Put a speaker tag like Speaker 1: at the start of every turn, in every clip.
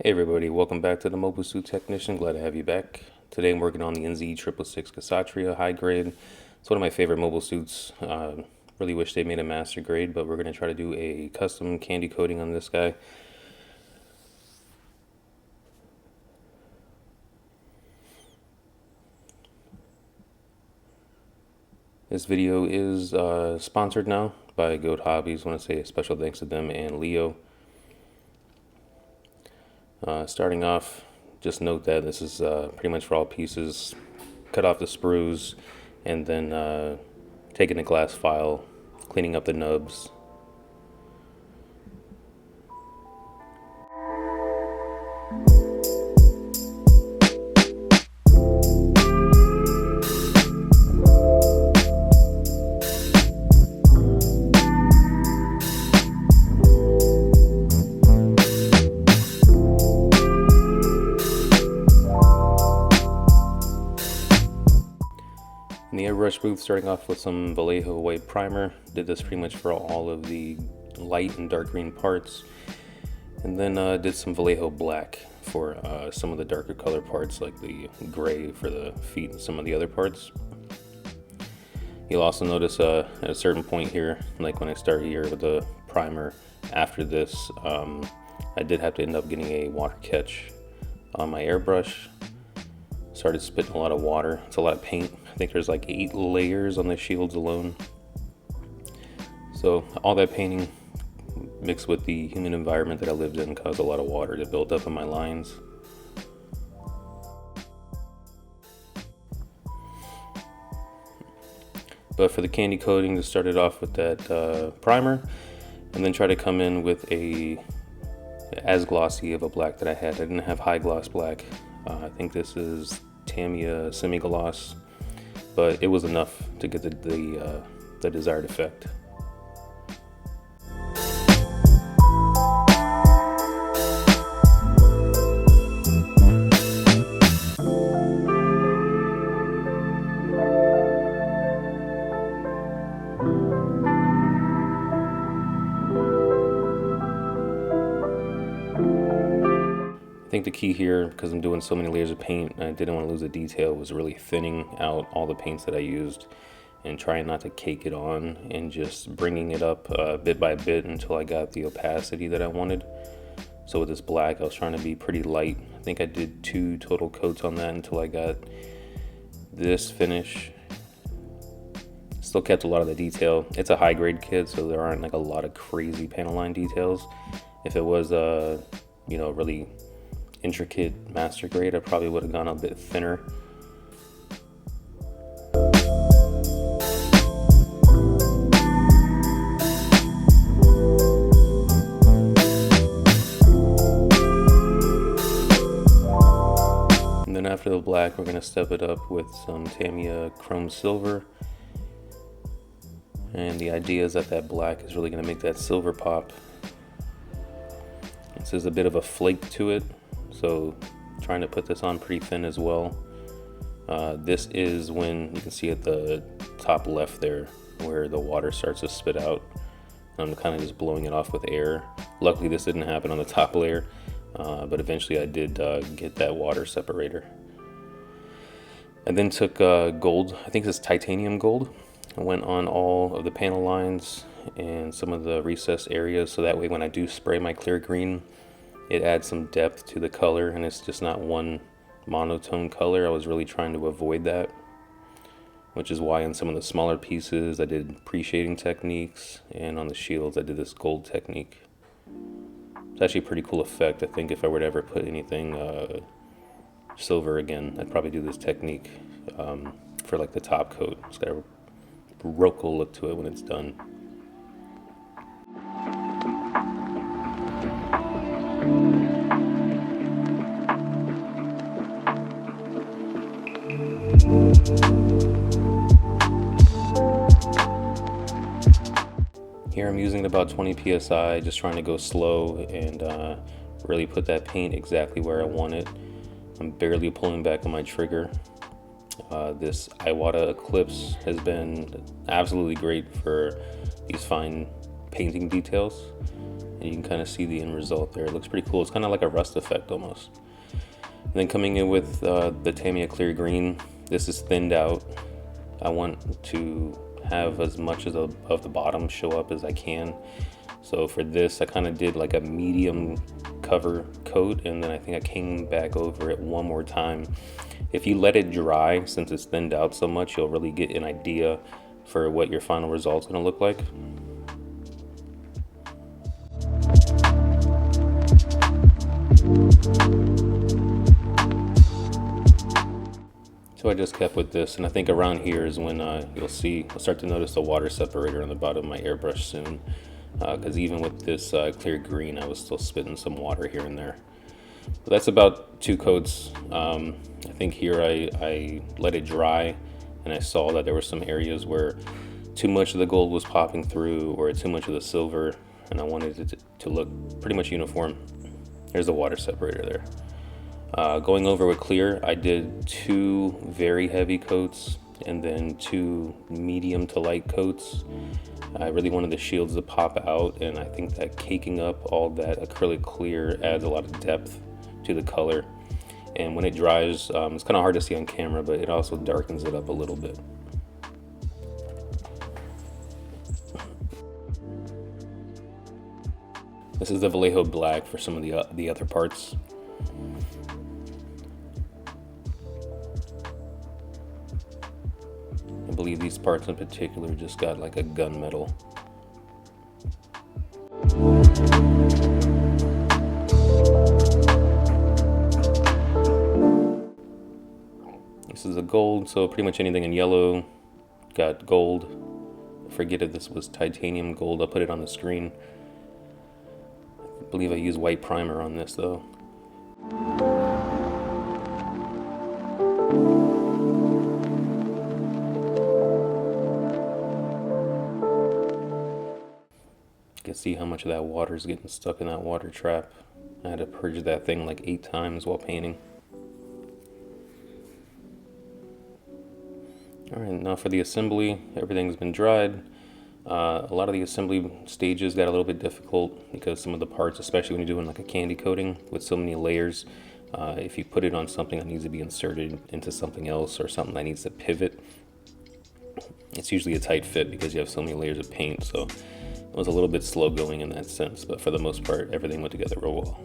Speaker 1: Hey everybody, welcome back to the Mobile Suit Technician. Glad to have you back. Today I'm working on the NZ-666 Kshatriya high grade. It's one of my favorite mobile suits. Really wish they made a master grade, but we're going to try to do a custom candy coating on this guy. This video is sponsored now by Hobbies. I want to say a special thanks to them and Leo. Starting off, just note that this is pretty much for all pieces. Cut off the sprues and then taking a glass file, cleaning up the nubs. In the airbrush booth, starting off with some Vallejo white primer. Did this pretty much for all of the light and dark green parts. And then did some Vallejo black for some of the darker color parts, like the gray for the feet and some of the other parts. You'll also notice at a certain point here, like when I start here with the primer, after this, I did have to end up getting a water catch on my airbrush. Started spitting a lot of water. It's a lot of paint. I think there's like 8 layers on the shields alone. So all that painting mixed with the humid environment that I lived in caused a lot of water to build up in my lines. But for the candy coating, just started off with that primer and then try to come in with as glossy of a black that I had. I didn't have high gloss black. I think this is Tamiya semi-gloss, but it was enough to get the desired effect. I think the key here, because I'm doing so many layers of paint and I didn't want to lose the detail, was really thinning out all the paints that I used and trying not to cake it on and just bringing it up bit by bit until I got the opacity that I wanted. So with this black, I was trying to be pretty light. I think I did 2 total coats on that until I got this finish. Still kept a lot of the detail. It's a high grade kit, so there aren't like a lot of crazy panel line details. If it was really intricate master grade, I probably would have gone a bit thinner. And then after the black, we're going to step it up with some Tamiya chrome silver. And the idea is that black is really going to make that silver pop. This is a bit of a flake to it, so trying to put this on pretty thin as well. This is when you can see at the top left there where the water starts to spit out. I'm kind of just blowing it off with air. Luckily this didn't happen on the top layer, but eventually I did get that water separator. I then took gold, I think this is titanium gold. I went on all of the panel lines and some of the recessed areas, so that way when I do spray my clear green, it adds some depth to the color and it's just not one monotone color. I was really trying to avoid that, which is why in some of the smaller pieces I did pre-shading techniques, and on the shields I did this gold technique. It's actually a pretty cool effect. I think if I were to ever put anything silver again, I'd probably do this technique for like the top coat. It's got a real cool look to it when it's done. Here I'm using about 20 psi, just trying to go slow and really put that paint exactly where I want it. I'm barely pulling back on my trigger. This Iwata Eclipse has been absolutely great for these fine painting details, and you can kind of see the end result there. It looks pretty cool. It's kind of like a rust effect almost. And then coming in with the Tamiya clear green, this is thinned out. I want to have as much of the bottom show up as I can. So for this, I kind of did like a medium cover coat, and then I think I came back over it one more time. If you let it dry, since it's thinned out so much, you'll really get an idea for what your final result's gonna look like. So I just kept with this, and I think around here is when you'll start to notice the water separator on the bottom of my airbrush soon, because even with this clear green, I was still spitting some water here and there. But that's about 2 coats. I think here I let it dry, and I saw that there were some areas where too much of the gold was popping through or too much of the silver, and I wanted it to look pretty much uniform. There's the water separator there. Going over with clear, I did 2 very heavy coats and then 2 medium to light coats. I really wanted the shields to pop out, and I think that caking up all that acrylic clear adds a lot of depth to the color. And when it dries, it's kind of hard to see on camera, but it also darkens it up a little bit. This is the Vallejo black for some of the other parts. I believe these parts in particular just got like a gunmetal. This is a gold, so pretty much anything in yellow got gold. I forget if this was titanium gold. I'll put it on the screen. I believe I used white primer on this though. You can see how much of that water is getting stuck in that water trap. I had to purge that thing like 8 times while painting. Alright, now for the assembly, everything's been dried. A lot of the assembly stages got a little bit difficult because some of the parts, especially when you're doing like a candy coating with so many layers, if you put it on something that needs to be inserted into something else or something that needs to pivot, it's usually a tight fit because you have so many layers of paint. So it was a little bit slow going in that sense, but for the most part, everything went together real well.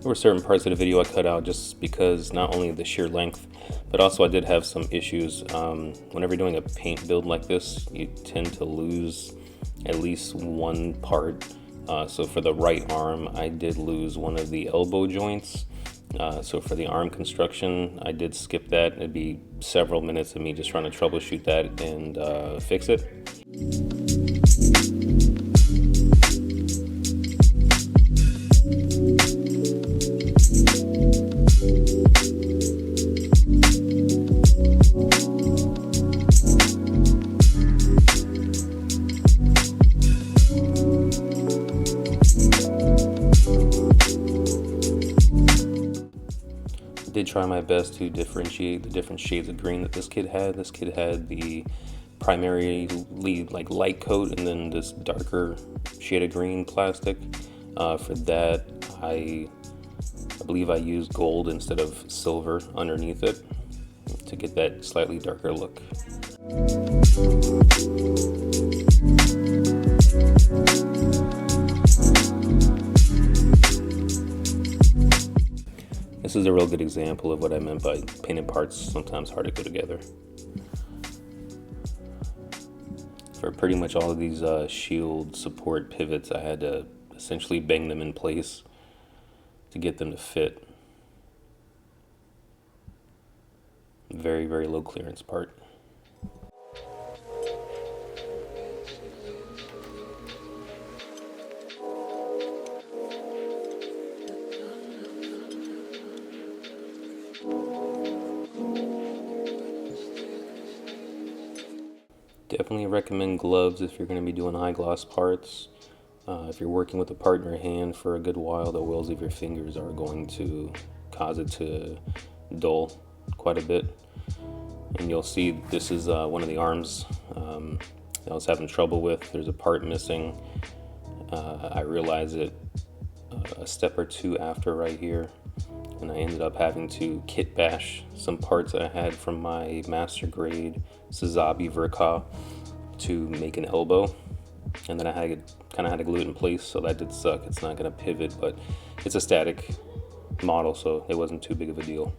Speaker 1: There were certain parts of the video I cut out just because not only the sheer length, but also I did have some issues. Whenever you're doing a paint build like this, you tend to lose at least one part. So for the right arm, I did lose one of the elbow joints. So for the arm construction, I did skip that. It'd be several minutes of me just trying to troubleshoot that and fix it. Did try my best to differentiate the different shades of green that this kid had. This kid had the primarily like light coat and then this darker shade of green plastic. For that, I believe I used gold instead of silver underneath it to get that slightly darker look. This is a real good example of what I meant by painted parts sometimes hard to go together. For pretty much all of these shield support pivots, I had to essentially bang them in place to get them to fit. Very, very low clearance part. Definitely recommend gloves if you're going to be doing high gloss parts. If you're working with a partner hand for a good while, the oils of your fingers are going to cause it to dull quite a bit. And you'll see this is one of the arms I was having trouble with. There's a part missing. I realized it a step or two after right here, and I ended up having to kit bash some parts I had from my master grade Suzabi Verka to make an elbow, and then I kind of had to glue it in place, so that did suck. It's not going to pivot, but it's a static model, so it wasn't too big of a deal.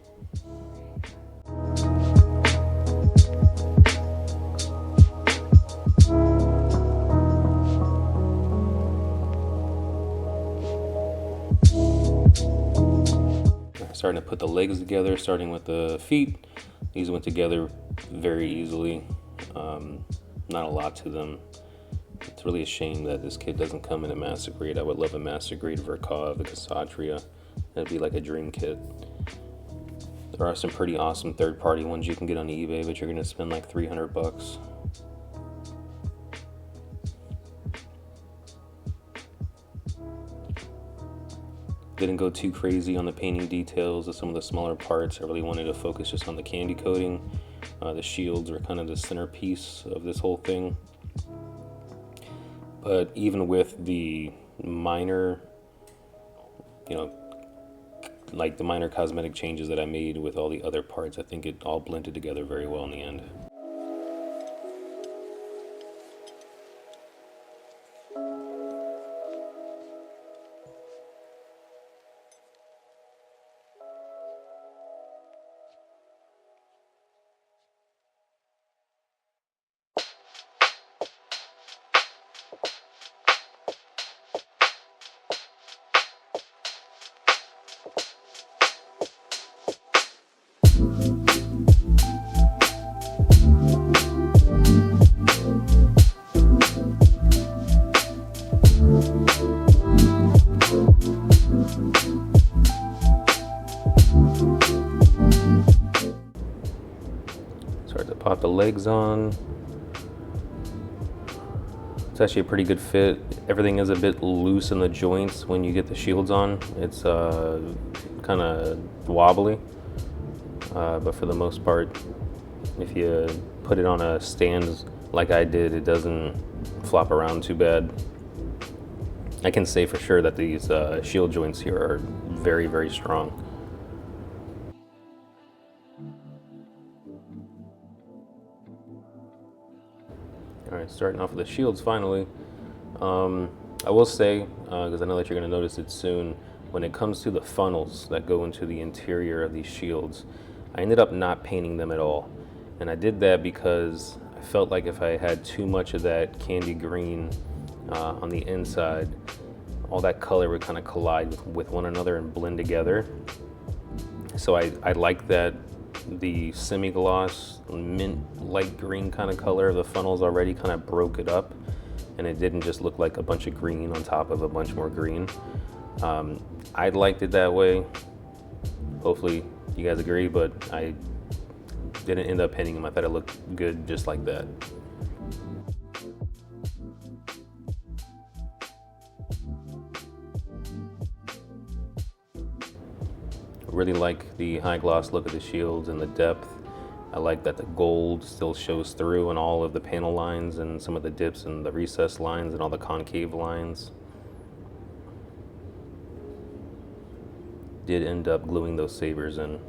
Speaker 1: Starting to put the legs together, starting with the feet. These went together very easily. Not a lot to them. It's really a shame that this kit doesn't come in a master grade. I would love a master grade Verka of the Kshatriya. That'd be like a dream kit. There are some pretty awesome third-party ones you can get on eBay, but you're gonna spend like 300 bucks. Didn't go too crazy on the painting details of some of the smaller parts. I really wanted to focus just on the candy coating. The shields are kind of the centerpiece of this whole thing. But even with the minor, like the minor cosmetic changes that I made with all the other parts, I think it all blended together very well in the end. Start to pop the legs on. It's actually a pretty good fit. Everything is a bit loose in the joints when you get the shields on. It's kind of wobbly, but for the most part, if you put it on a stand like I did, it doesn't flop around too bad. I can say for sure that these shield joints here are very, very strong. All right, starting off with the shields finally. I will say, because I know that you're going to notice it soon, when it comes to the funnels that go into the interior of these shields, I ended up not painting them at all. And I did that because I felt like if I had too much of that candy green on the inside, all that color would kind of collide with one another and blend together. So I like that the semi-gloss mint light green kind of color of the funnels already kind of broke it up, and it didn't just look like a bunch of green on top of a bunch more green. I liked it that way. Hopefully you guys agree, but I didn't end up painting them. I thought it looked good just like that. Really like the high gloss look of the shields and the depth. I like that the gold still shows through in all of the panel lines and some of the dips and the recessed lines and all the concave lines. Did end up gluing those sabers in.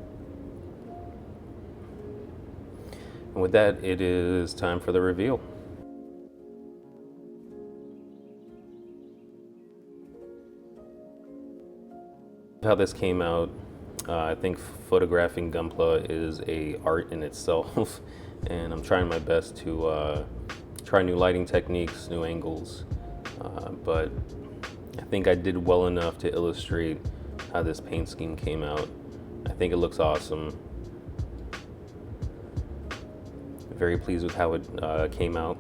Speaker 1: And with that, it is time for the reveal. How this came out, I think photographing Gunpla is a art in itself, and I'm trying my best to try new lighting techniques, new angles, but I think I did well enough to illustrate how this paint scheme came out. I think it looks awesome. Very pleased with how it came out.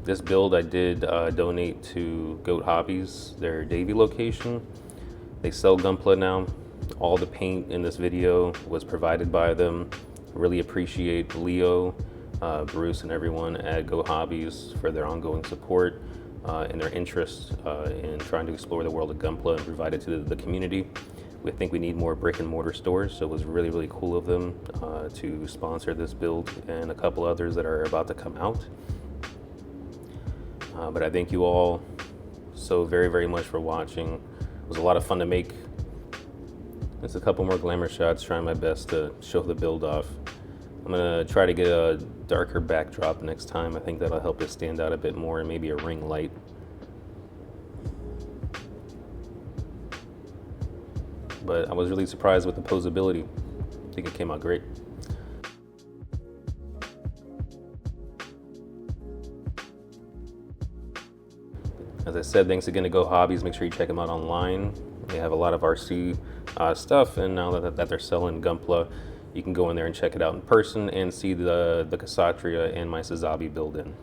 Speaker 1: This build I did donate to Goat Hobbies, their Davie location. They sell Gunpla now. All the paint in this video was provided by them. Really appreciate Leo Bruce and everyone at Go Hobbies for their ongoing support and their interest in trying to explore the world of Gunpla and provide it to the community. We think we need more brick and mortar stores, so it was really, really cool of them to sponsor this build and a couple others that are about to come out. But I thank you all so very, very much for watching. It was a lot of fun to make. Just a couple more glamour shots, trying my best to show the build off. I'm gonna try to get a darker backdrop next time. I think that'll help it stand out a bit more, and maybe a ring light. But I was really surprised with the posability. I think it came out great. As I said, thanks again to Go Hobbies. Make sure you check them out online. They have a lot of RC stuff, and now that they're selling Gunpla, you can go in there and check it out in person and see the Kshatriya and my Sazabi build in.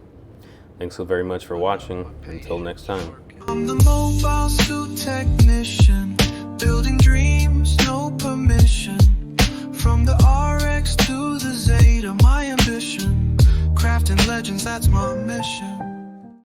Speaker 1: Thanks so very much for watching. Until next time.
Speaker 2: I'm the mobile suit technician, building dreams, no